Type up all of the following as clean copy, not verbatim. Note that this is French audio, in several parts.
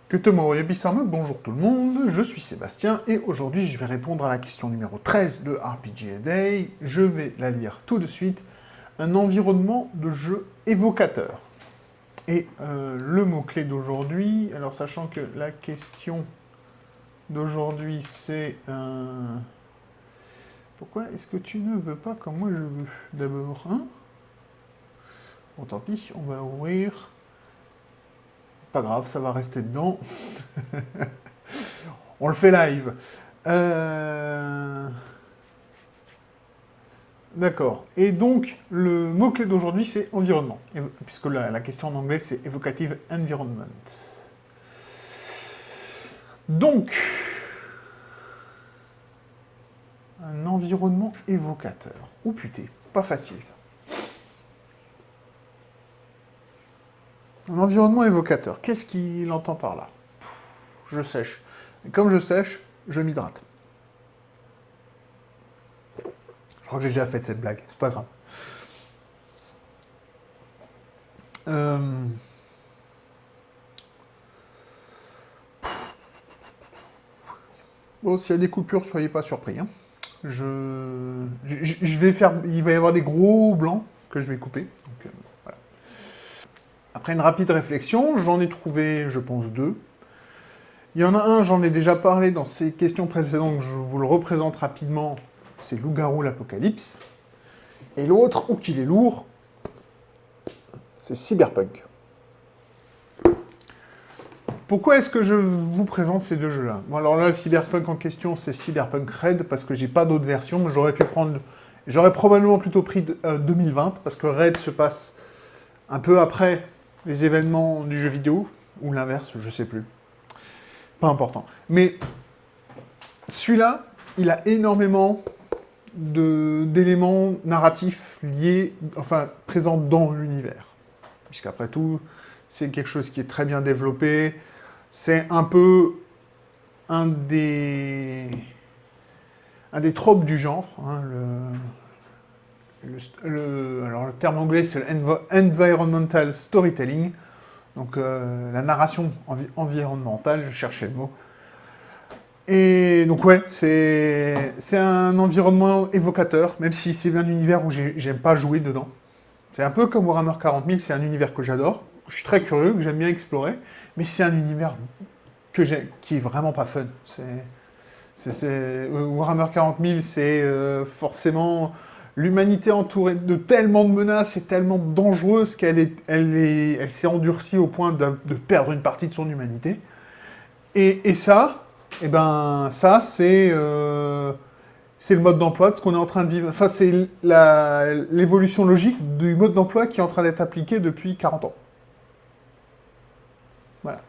Que Tomorrow Bisarme, bonjour tout le monde, je suis Sébastien et aujourd'hui je vais répondre à la question numéro 13 de RPG A Day. Je vais la lire tout de suite. Un environnement de jeu évocateur. Et le mot-clé d'aujourd'hui, alors sachant que la question d'aujourd'hui c'est... Pourquoi est-ce que tu ne veux pas comme moi je veux? D'abord, hein? Bon tant pis, on va ouvrir... Pas grave, ça va rester dedans. On le fait live. D'accord. Et donc, le mot-clé d'aujourd'hui, c'est environnement. Puisque la question en anglais, c'est evocative environment. Donc, un environnement évocateur. Oh putain, pas facile ça. Un environnement évocateur. Qu'est-ce qu'il entend par là? Je sèche. Et comme je sèche, je m'hydrate. Je crois que j'ai déjà fait cette blague, c'est pas grave. Bon, s'il y a des coupures, soyez pas surpris. Hein. Je vais faire... Il va y avoir des gros blancs que je vais couper. Donc, voilà. Après une rapide réflexion, j'en ai trouvé, je pense, deux. Il y en a un, j'en ai déjà parlé dans ces questions précédentes, je vous le représente rapidement, c'est Loup-garou l'Apocalypse. Et l'autre, ou qu'il est lourd, c'est Cyberpunk. Pourquoi est-ce que je vous présente ces deux jeux-là? Bon, alors là, le Cyberpunk en question, c'est Cyberpunk Red, parce que j'ai pas d'autres versions, mais j'aurais pu prendre... J'aurais probablement plutôt pris 2020, parce que Red se passe un peu après les événements du jeu vidéo, ou l'inverse, je sais plus. Pas important. Mais celui-là, il a énormément d'éléments narratifs liés, enfin, présents dans l'univers. Puisqu'après tout, c'est quelque chose qui est très bien développé. C'est un peu un des tropes du genre. Hein, alors, le terme anglais, c'est l'environmental storytelling. Donc, la narration environnementale, je cherchais le mot. Et donc ouais, c'est un environnement évocateur, même si c'est un univers où j'aime pas jouer dedans. C'est un peu comme Warhammer 40 000, c'est un univers que j'adore, je suis très curieux, que j'aime bien explorer, mais c'est un univers qui est vraiment pas fun. Warhammer 40 000, c'est forcément l'humanité entourée de tellement de menaces et tellement dangereuse qu'elle s'est endurcie au point de perdre une partie de son humanité. Et ça... Eh ben, ça, c'est le mode d'emploi de ce qu'on est en train de vivre. Enfin, c'est l'évolution logique du mode d'emploi qui est en train d'être appliqué depuis 40 ans. Voilà.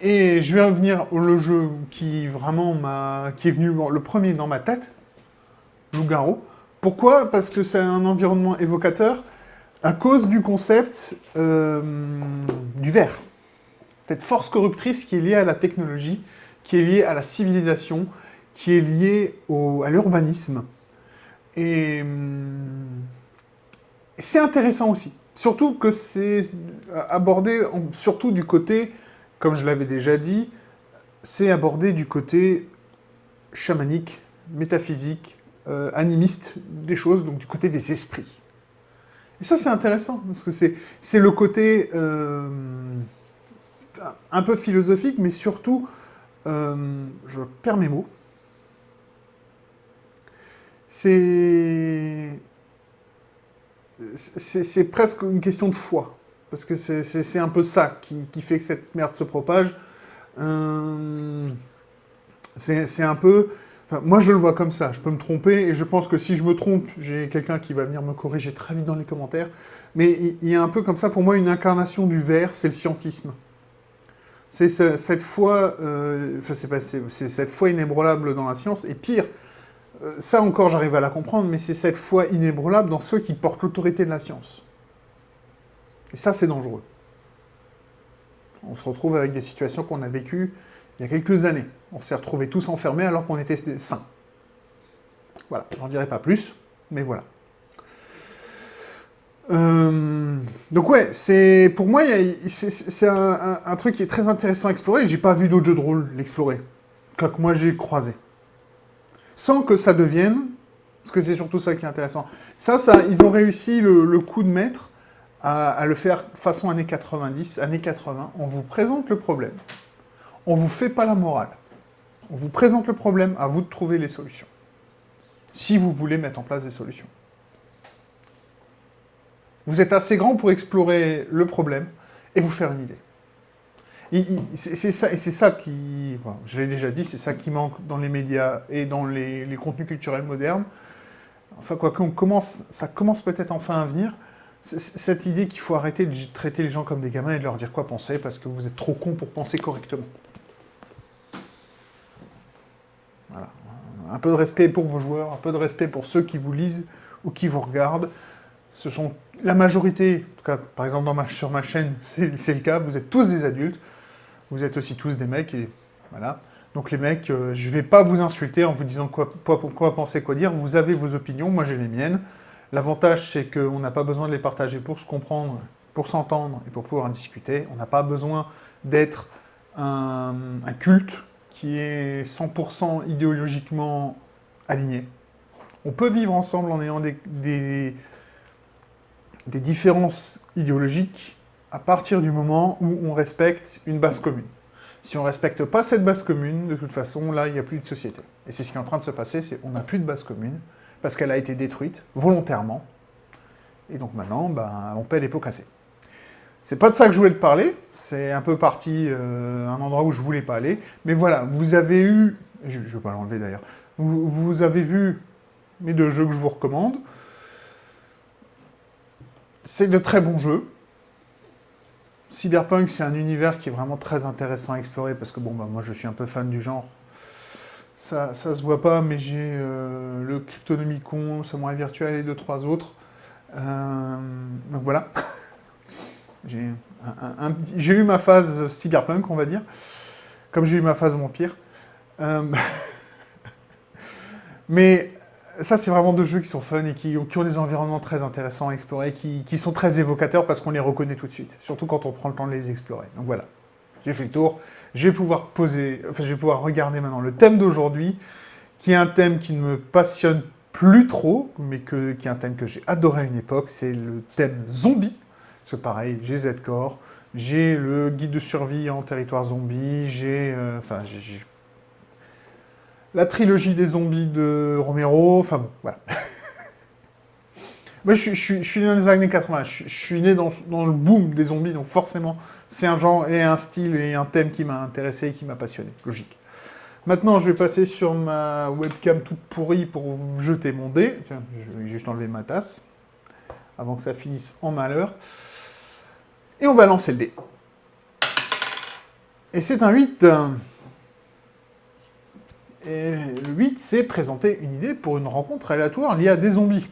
Et je vais revenir au jeu qui est venu le premier dans ma tête, Loup-garou. Pourquoi? Parce que c'est un environnement évocateur à cause du concept du verre. Cette force corruptrice qui est liée à la technologie, qui est liée à la civilisation, qui est liée à l'urbanisme. Et c'est intéressant aussi. Surtout que c'est abordé, surtout du côté, comme je l'avais déjà dit, c'est abordé du côté chamanique, métaphysique, animiste des choses, donc du côté des esprits. Et ça, c'est intéressant, parce que c'est le côté... un peu philosophique, mais surtout, je perds mes mots, c'est presque une question de foi, parce que c'est un peu ça qui fait que cette merde se propage. C'est un peu... Enfin, moi, je le vois comme ça, je peux me tromper, et je pense que si je me trompe, j'ai quelqu'un qui va venir me corriger très vite dans les commentaires, mais il y a un peu comme ça, pour moi, une incarnation du verre, c'est le scientisme. C'est cette foi, c'est cette foi inébranlable dans la science, et pire, ça encore j'arrive à la comprendre, mais c'est cette foi inébranlable dans ceux qui portent l'autorité de la science. Et ça, c'est dangereux. On se retrouve avec des situations qu'on a vécues il y a quelques années. On s'est retrouvés tous enfermés alors qu'on était sains. Voilà, j'en dirai pas plus, mais voilà. Donc ouais, c'est pour moi, c'est un truc qui est très intéressant à explorer. J'ai pas vu d'autres jeux de rôle l'explorer, que moi j'ai croisé. Sans que ça devienne, parce que c'est surtout ça qui est intéressant. Ils ont réussi le coup de maître à le faire façon années 90, années 80. On vous présente le problème. On vous fait pas la morale. On vous présente le problème, à vous de trouver les solutions. Si vous voulez mettre en place des solutions. Vous êtes assez grand pour explorer le problème et vous faire une idée. C'est ça qui, bon, je l'ai déjà dit, c'est ça qui manque dans les médias et dans les contenus culturels modernes. Enfin, quoi qu'on commence, ça commence peut-être enfin à venir. Cette idée qu'il faut arrêter de traiter les gens comme des gamins et de leur dire quoi penser parce que vous êtes trop cons pour penser correctement. Voilà. Un peu de respect pour vos joueurs, un peu de respect pour ceux qui vous lisent ou qui vous regardent. Ce sont la majorité, en tout cas, par exemple sur ma chaîne, c'est le cas, vous êtes tous des adultes, vous êtes aussi tous des mecs, et voilà. Donc les mecs, je vais pas vous insulter en vous disant quoi penser, quoi dire, vous avez vos opinions, moi j'ai les miennes. L'avantage, c'est qu'on n'a pas besoin de les partager pour se comprendre, pour s'entendre et pour pouvoir en discuter. On n'a pas besoin d'être un culte qui est 100% idéologiquement aligné. On peut vivre ensemble en ayant des différences idéologiques à partir du moment où on respecte une base commune. Si on ne respecte pas cette base commune, de toute façon, là, il n'y a plus de société. Et c'est ce qui est en train de se passer, c'est qu'on n'a plus de base commune, parce qu'elle a été détruite, volontairement. Et donc maintenant, ben, on paie les pots cassés. C'est pas de ça que je voulais te parler, c'est un peu parti un endroit où je voulais pas aller, mais voilà, vous avez eu, je vais pas l'enlever d'ailleurs, vous avez vu mes 2 jeux que je vous recommande. C'est de très bons jeux. Cyberpunk, c'est un univers qui est vraiment très intéressant à explorer, parce que bon, bah, moi je suis un peu fan du genre. Ça se voit pas, mais j'ai le Cryptonomicon, Samurai Virtual et 2-3 autres. Donc voilà. J'ai eu ma phase cyberpunk, on va dire, comme j'ai eu ma phase vampire. Mais ça, c'est vraiment 2 jeux qui sont fun et qui ont des environnements très intéressants à explorer, qui sont très évocateurs parce qu'on les reconnaît tout de suite, surtout quand on prend le temps de les explorer. Donc voilà, j'ai fait le tour. Je vais pouvoir regarder maintenant le thème d'aujourd'hui, qui est un thème qui ne me passionne plus trop, mais qui est un thème que j'ai adoré à une époque, c'est le thème zombie. Parce que pareil, j'ai Z-Core, j'ai le guide de survie en territoire zombie, j'ai la trilogie des zombies de Romero, enfin bon, voilà. Moi, je suis né dans les années 80, je suis né dans le boom des zombies, donc forcément, c'est un genre et un style et un thème qui m'a intéressé et qui m'a passionné, logique. Maintenant, je vais passer sur ma webcam toute pourrie pour jeter mon dé. Tiens, je vais juste enlever ma tasse, avant que ça finisse en malheur. Et on va lancer le dé. Et c'est un 8. Et le 8, c'est présenter une idée pour une rencontre aléatoire liée à des zombies.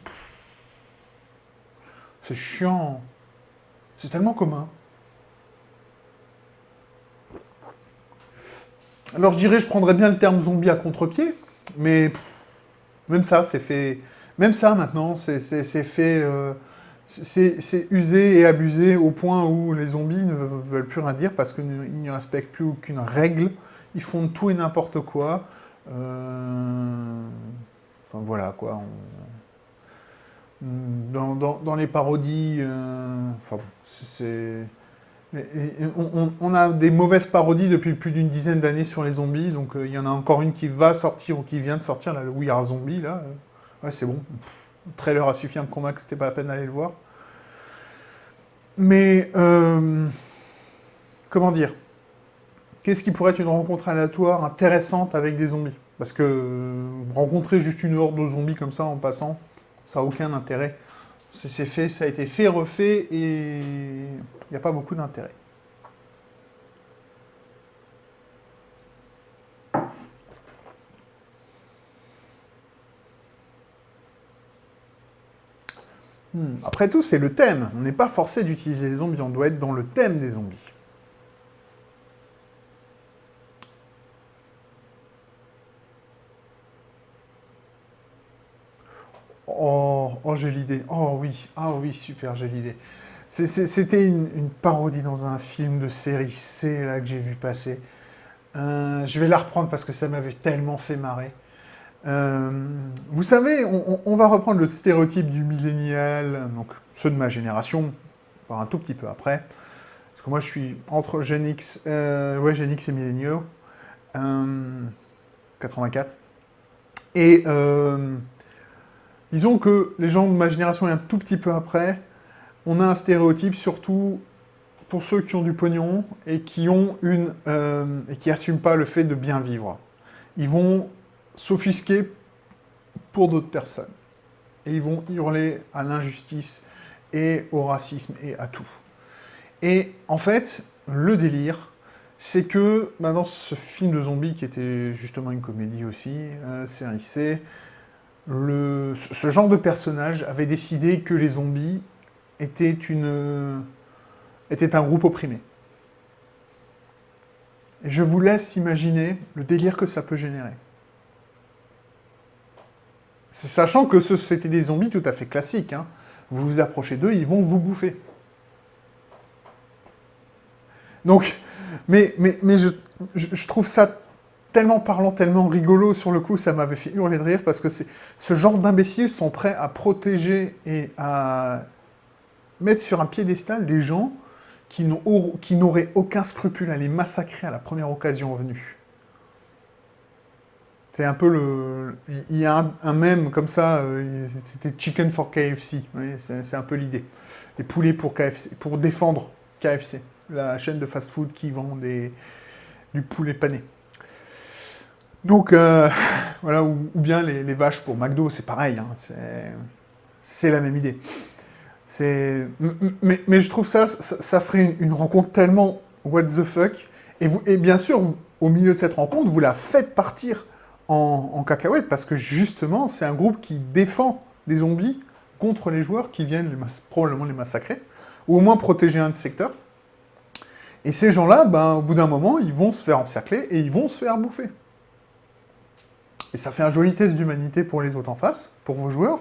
C'est chiant. C'est tellement commun. Alors je dirais, je prendrais bien le terme zombie à contre-pied, mais même ça, c'est fait... Même ça, maintenant, c'est fait... c'est usé et abusé au point où les zombies ne veulent plus rien dire parce qu'ils ne respectent plus aucune règle. Ils font tout et n'importe quoi. Enfin voilà, quoi. Dans les parodies... Enfin bon, c'est... On a des mauvaises parodies depuis plus d'une dizaine d'années sur les zombies, donc il y en a encore une qui va sortir ou qui vient de sortir, là, le We Are Zombie, là. Ouais, c'est bon. Le trailer a suffi à me convaincre que c'était pas la peine d'aller le voir. Mais, comment dire? Qu'est-ce qui pourrait être une rencontre aléatoire intéressante avec des zombies? Parce que rencontrer juste une horde de zombies comme ça en passant, ça n'a aucun intérêt. C'est fait, ça a été fait, refait, et il n'y a pas beaucoup d'intérêt. Après tout, c'est le thème. On n'est pas forcé d'utiliser les zombies, on doit être dans le thème des zombies. Oh, j'ai l'idée. Oh oui, ah oui, super, j'ai l'idée. C'était une parodie dans un film de série C là que j'ai vu passer. Je vais la reprendre parce que ça m'avait tellement fait marrer. Vous savez, on va reprendre le stéréotype du millénial, donc ceux de ma génération, voire un tout petit peu après. Parce que moi, je suis entre Gen X, ouais, Gen X et milléniaux, 84. Et disons que les gens de ma génération et un tout petit peu après, on a un stéréotype surtout pour ceux qui ont du pognon et qui ont et qui n'assument pas le fait de bien vivre. Ils vont s'offusquer pour d'autres personnes. Et ils vont hurler à l'injustice et au racisme et à tout. Et en fait, le délire, c'est que dans ce film de zombies, qui était justement une comédie aussi, série C, ce genre de personnage avait décidé que les zombies étaient un groupe opprimé. Et je vous laisse imaginer le délire que ça peut générer. Sachant que c'était des zombies tout à fait classiques. Hein. Vous vous approchez d'eux, ils vont vous bouffer. Donc, mais je trouve ça tellement parlant, tellement rigolo, sur le coup, ça m'avait fait hurler de rire, parce que ce genre d'imbéciles sont prêts à protéger et à mettre sur un piédestal des gens qui n'auraient aucun scrupule à les massacrer à la première occasion venue. C'est un peu il y a un mème comme ça, c'était Chicken for KFC, oui, c'est un peu l'idée. Les poulets pour KFC, pour défendre KFC, la chaîne de fast-food qui vend du poulet pané. Donc, voilà, ou bien les vaches pour McDo, c'est pareil, hein, c'est la même idée. Mais je trouve ça ferait une rencontre tellement what the fuck, et bien sûr, au milieu de cette rencontre, vous la faites partir en cacahuète, parce que justement, c'est un groupe qui défend des zombies contre les joueurs qui viennent probablement les massacrer, ou au moins protéger un secteur. Et ces gens-là, au bout d'un moment, ils vont se faire encercler et ils vont se faire bouffer. Et ça fait un joli test d'humanité pour les autres en face, pour vos joueurs.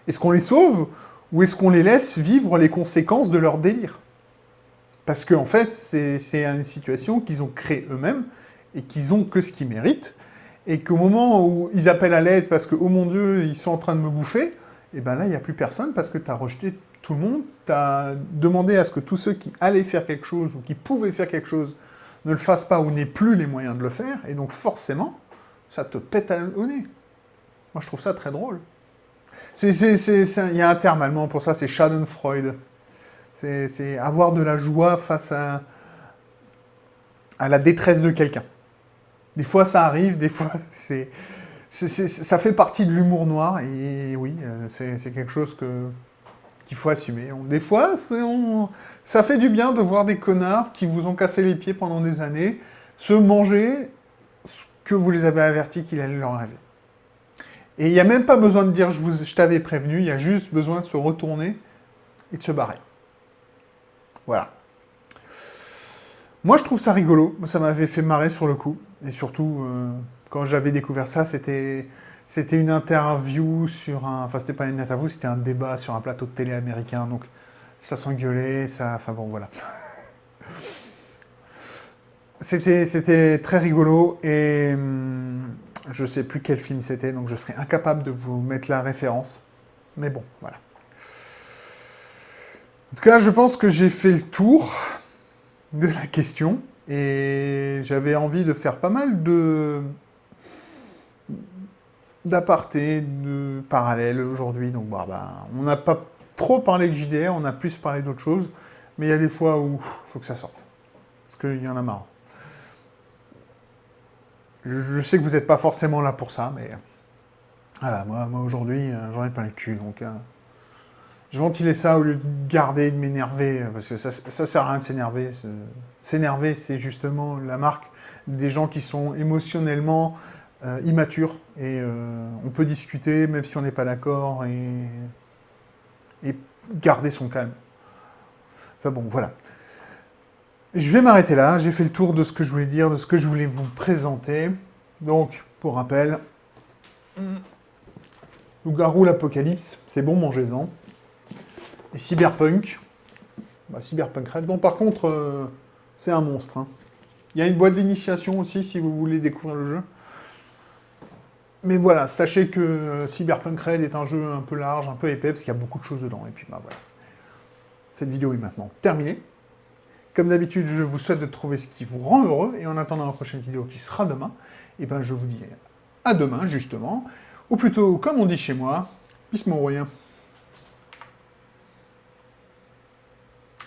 Est-ce qu'on les sauve, ou est-ce qu'on les laisse vivre les conséquences de leur délire? Parce qu'en fait, c'est une situation qu'ils ont créée eux-mêmes, et qu'ils ont que ce qu'ils méritent, et qu'au moment où ils appellent à l'aide parce que, oh mon Dieu, ils sont en train de me bouffer, et ben là, il n'y a plus personne parce que tu as rejeté tout le monde, tu as demandé à ce que tous ceux qui allaient faire quelque chose ou qui pouvaient faire quelque chose ne le fassent pas ou n'aient plus les moyens de le faire, et donc forcément, ça te pète au nez. Moi, je trouve ça très drôle. Il y a un terme allemand pour ça, c'est Schadenfreude. C'est avoir de la joie face à la détresse de quelqu'un. Des fois, ça arrive, des fois, ça fait partie de l'humour noir, et oui, c'est quelque chose qu'il faut assumer. Des fois, ça fait du bien de voir des connards qui vous ont cassé les pieds pendant des années se manger ce que vous les avez avertis qu'il allait leur arriver. Et il n'y a même pas besoin de dire « je t'avais prévenu », il y a juste besoin de se retourner et de se barrer. Voilà. Moi, je trouve ça rigolo. Ça m'avait fait marrer sur le coup. Et surtout, quand j'avais découvert ça, c'était une interview sur un... Enfin, c'était pas une interview, c'était un débat sur un plateau de télé américain. Donc, ça s'engueulait, ça... Enfin, bon, voilà. C'était très rigolo. Et je sais plus quel film c'était, donc je serais incapable de vous mettre la référence. Mais bon, voilà. En tout cas, je pense que j'ai fait le tour de la question, et j'avais envie de faire pas mal d'apartés, de parallèles aujourd'hui, donc on n'a pas trop parlé de JDR, on a plus parlé d'autres choses, mais il y a des fois où il faut que ça sorte, parce qu'il y en a marre. Je sais que vous n'êtes pas forcément là pour ça, mais voilà, moi aujourd'hui, j'en ai pas le cul, donc... Je ventilais ça au lieu de garder, de m'énerver, parce que ça sert à rien de s'énerver. S'énerver, c'est justement la marque des gens qui sont émotionnellement immatures. Et on peut discuter, même si on n'est pas d'accord, et garder son calme. Enfin bon, voilà. Je vais m'arrêter là, j'ai fait le tour de ce que je voulais dire, de ce que je voulais vous présenter. Donc, pour rappel... Loup-garou, l'Apocalypse, c'est bon, mangez-en. Et Cyberpunk. Bah, Cyberpunk Red. Bon, par contre, c'est un monstre. Hein. Il y a une boîte d'initiation aussi, si vous voulez découvrir le jeu. Mais voilà, sachez que Cyberpunk Red est un jeu un peu large, un peu épais, parce qu'il y a beaucoup de choses dedans. Et puis, bah voilà. Cette vidéo est maintenant terminée. Comme d'habitude, je vous souhaite de trouver ce qui vous rend heureux. Et en attendant la prochaine vidéo qui sera demain, et ben je vous dis à demain, justement. Ou plutôt, comme on dit chez moi, peace mon royaume.